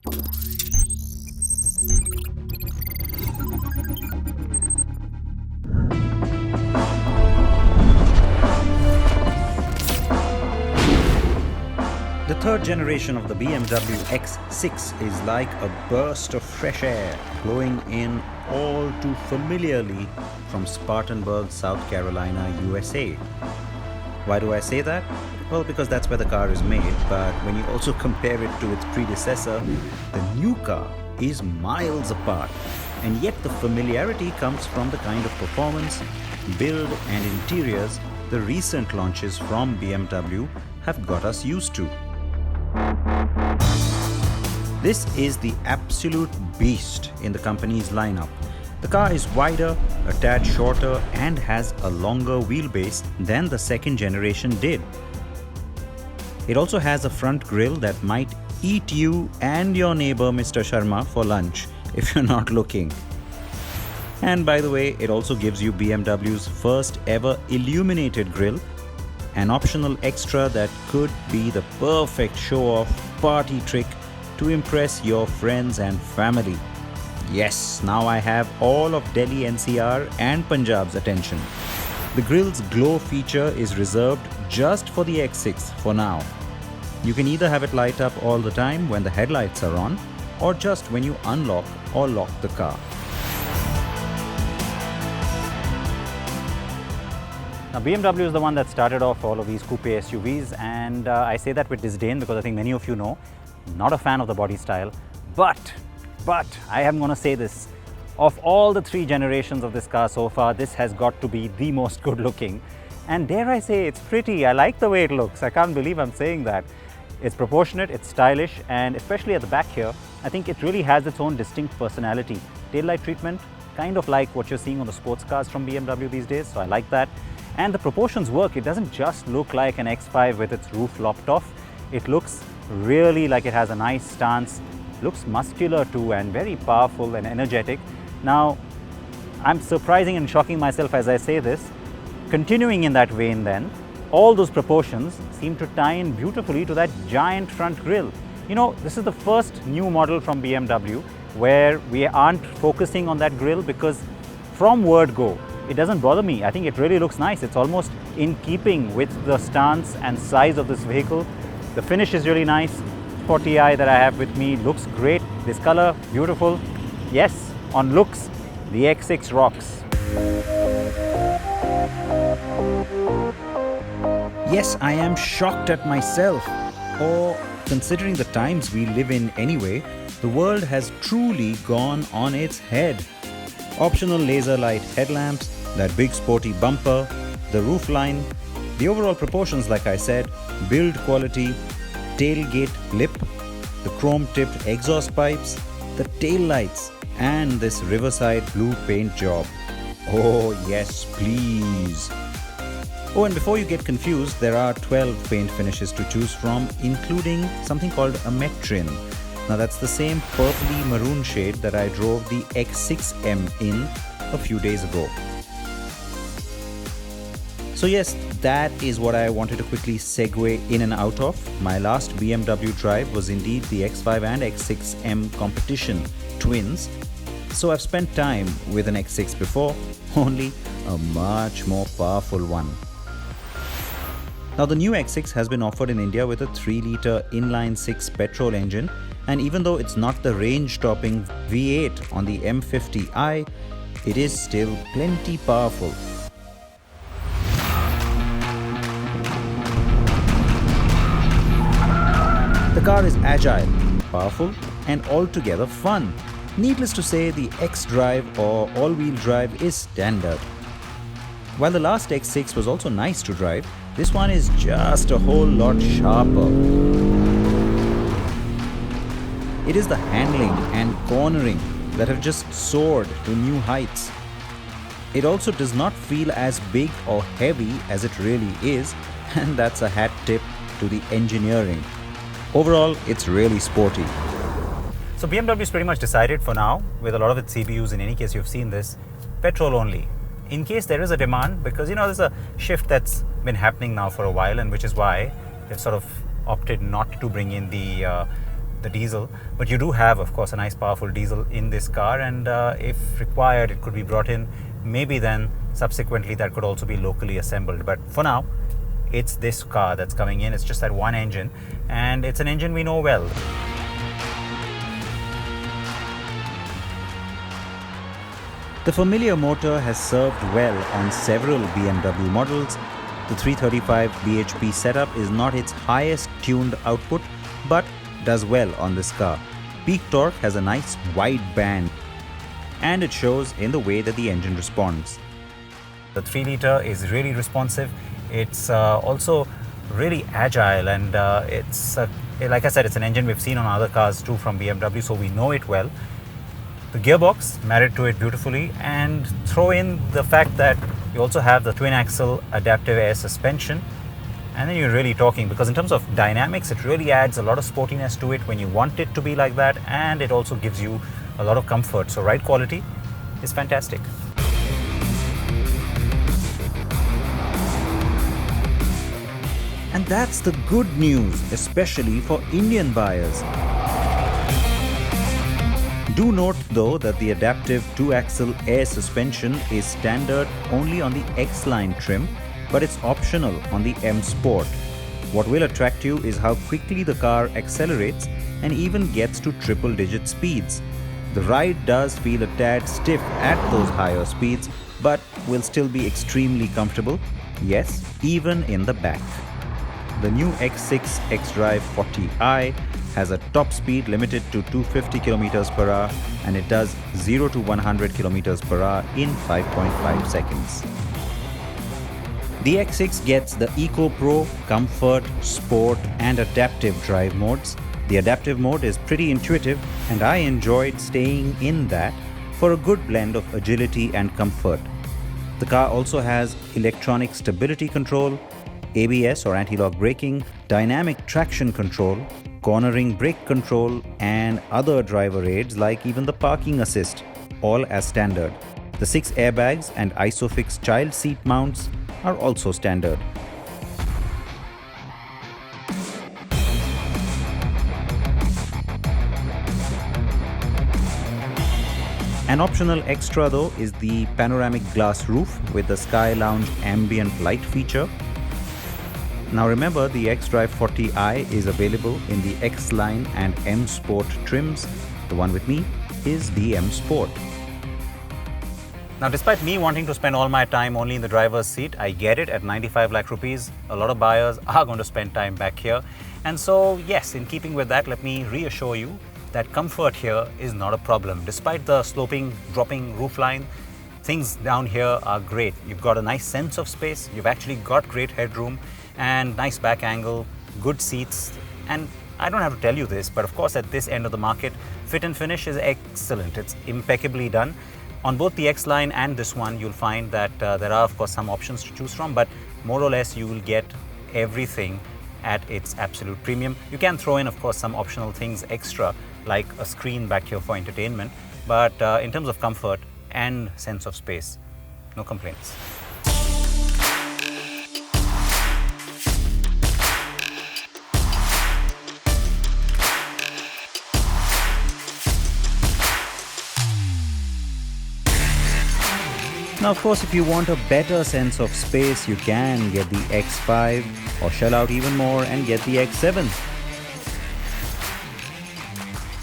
The third generation of the BMW X6 is like a burst of fresh air blowing in all too familiarly from Spartanburg, South Carolina, USA. Why do I say that? Well, because that's where the car is made, but when you also compare it to its predecessor, the new car is miles apart. And yet the familiarity comes from the kind of performance, build and interiors the recent launches from BMW have got us used to. This is the absolute beast in the company's lineup. The car is wider, a tad shorter and has a longer wheelbase than the second generation did. It also has a front grille that might eat you and your neighbor Mr. Sharma for lunch if you're not looking. And by the way, it also gives you BMW's first ever illuminated grille, an optional extra that could be the perfect show-off party trick to impress your friends and family. Yes, now I have all of Delhi NCR and Punjab's attention. The grille's glow feature is reserved just for the X6 for now. You can either have it light up all the time when the headlights are on, or just when you unlock or lock the car. Now, BMW is the one that started off all of these coupe SUVs, and I say that with disdain because I think many of you know, not a fan of the body style, but I am going to say this, of all the three generations of this car so far, this has got to be the most good looking, and dare I say it's pretty. I like the way it looks. I can't believe I'm saying that. It's proportionate, it's stylish, and especially at the back here, I think it really has its own distinct personality. Taillight treatment, kind of like what you're seeing on the sports cars from BMW these days, so I like that. And the proportions work. It doesn't just look like an X5 with its roof lopped off. It looks really like it has a nice stance, looks muscular too, and very powerful and energetic. Now, I'm surprising and shocking myself as I say this. Continuing in that vein then, all those proportions seem to tie in beautifully to that giant front grille. You know, this is the first new model from BMW where we aren't focusing on that grille, because from word go, it doesn't bother me. I think it really looks nice. It's almost in keeping with the stance and size of this vehicle. The finish is really nice. SPORTY that I have with me looks great. This color, beautiful. Yes, on looks, the X6 rocks. Yes, I am shocked at myself. Or, considering the times we live in anyway, the world has truly gone on its head. Optional laser light headlamps, that big sporty bumper, the roofline, the overall proportions like I said, build quality, tailgate lip, the chrome-tipped exhaust pipes, the tail lights, and this riverside blue paint job. Oh yes, please. Oh, and before you get confused, there are 12 paint finishes to choose from, including something called a metrin. Now that's the same purpley maroon shade that I drove the X6M in a few days ago. So yes, that is what I wanted to quickly segue in and out of. My last BMW drive was indeed the X5 and X6M competition twins. So I've spent time with an X6 before, only a much more powerful one. Now the new X6 has been offered in India with a 3-litre inline-6 petrol engine, and even though it's not the range-topping V8 on the M50i, it is still plenty powerful. The car is agile, powerful, and altogether fun. Needless to say, the xDrive or all-wheel drive is standard. While the last X6 was also nice to drive, this one is just a whole lot sharper. It is the handling and cornering that have just soared to new heights. It also does not feel as big or heavy as it really is, and that's a hat tip to the engineering. Overall, it's really sporty. So BMW is pretty much decided for now, with a lot of its CBUs, in any case you've seen this, petrol only. In case there is a demand, because there's a shift that's been happening now for a while, and which is why they've sort of opted not to bring in the the diesel, but you do have, of course, a nice powerful diesel in this car, and if required, it could be brought in. Maybe then subsequently that could also be locally assembled, but for now it's this car that's coming in. It's just that one engine, and it's an engine we know well. The familiar motor has served well on several BMW models. The 335 bhp setup is not its highest tuned output, but does well on this car. Peak torque has a nice wide band, and it shows in the way that the engine responds. The 3 litre is really responsive. It's also really agile, and it's like I said, it's an engine we've seen on other cars too from BMW, so we know it well. The gearbox married to it beautifully, and throw in the fact that you also have the twin axle adaptive air suspension, and then you're really talking, because in terms of dynamics it really adds a lot of sportiness to it when you want it to be like that, and it also gives you a lot of comfort. So ride quality is fantastic. And that's the good news, especially for Indian buyers. Do note though that the adaptive 2-axle air suspension is standard only on the X-Line trim, but it's optional on the M Sport. What will attract you is how quickly the car accelerates and even gets to triple-digit speeds. The ride does feel a tad stiff at those higher speeds, but will still be extremely comfortable, yes, even in the back. The new X6 xDrive 40i has a top speed limited to 250 km per hour, and it does 0 to 100 km per hour in 5.5 seconds. The X6 gets the Eco Pro, Comfort, Sport and Adaptive drive modes. The adaptive mode is pretty intuitive, and I enjoyed staying in that for a good blend of agility and comfort. The car also has electronic stability control, ABS or anti-lock braking, dynamic traction control, cornering brake control and other driver aids like even the parking assist, all as standard. The 6 airbags and ISOFIX child seat mounts are also standard. An optional extra though is the panoramic glass roof with the Sky Lounge ambient light feature. Now remember, the xDrive 40i is available in the X-Line and M Sport trims. The one with me is the M Sport. Now, despite me wanting to spend all my time only in the driver's seat, I get it. At 95 lakh rupees, a lot of buyers are going to spend time back here. And so, yes, in keeping with that, let me reassure you that comfort here is not a problem. Despite the sloping, dropping roofline, things down here are great. You've got a nice sense of space. You've actually got great headroom and nice back angle, good seats. And I don't have to tell you this, but of course at this end of the market, fit and finish is excellent. It's impeccably done. On both the X-Line and this one, you'll find that there are of course some options to choose from, but more or less you will get everything at its absolute premium. You can throw in of course some optional things extra, like a screen back here for entertainment, but in terms of comfort and sense of space, no complaints. Now, of course, if you want a better sense of space, you can get the X5 or shell out even more and get the X7.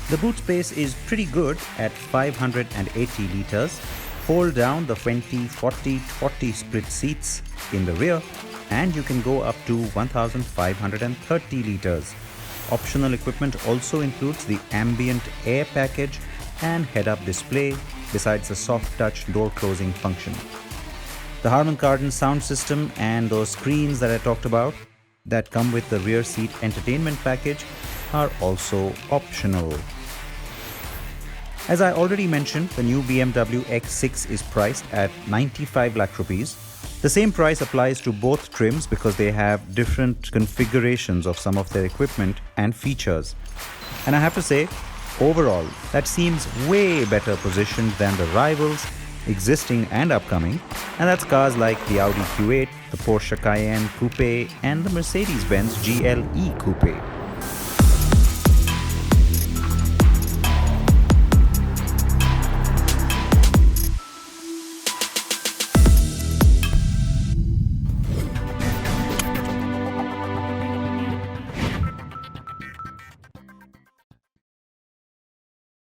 The boot space is pretty good at 580 litres. Fold down the 20-40-40 split seats in the rear and you can go up to 1530 litres. Optional equipment also includes the ambient air package and head-up display, besides the soft touch door closing function. The Harman Kardon sound system and those screens that I talked about that come with the rear seat entertainment package are also optional. As I already mentioned, the new BMW X6 is priced at 95 lakh rupees. The same price applies to both trims because they have different configurations of some of their equipment and features. And I have to say, overall, that seems way better positioned than the rivals, existing and upcoming, and that's cars like the Audi Q8, the Porsche Cayenne Coupé and the Mercedes-Benz GLE Coupé.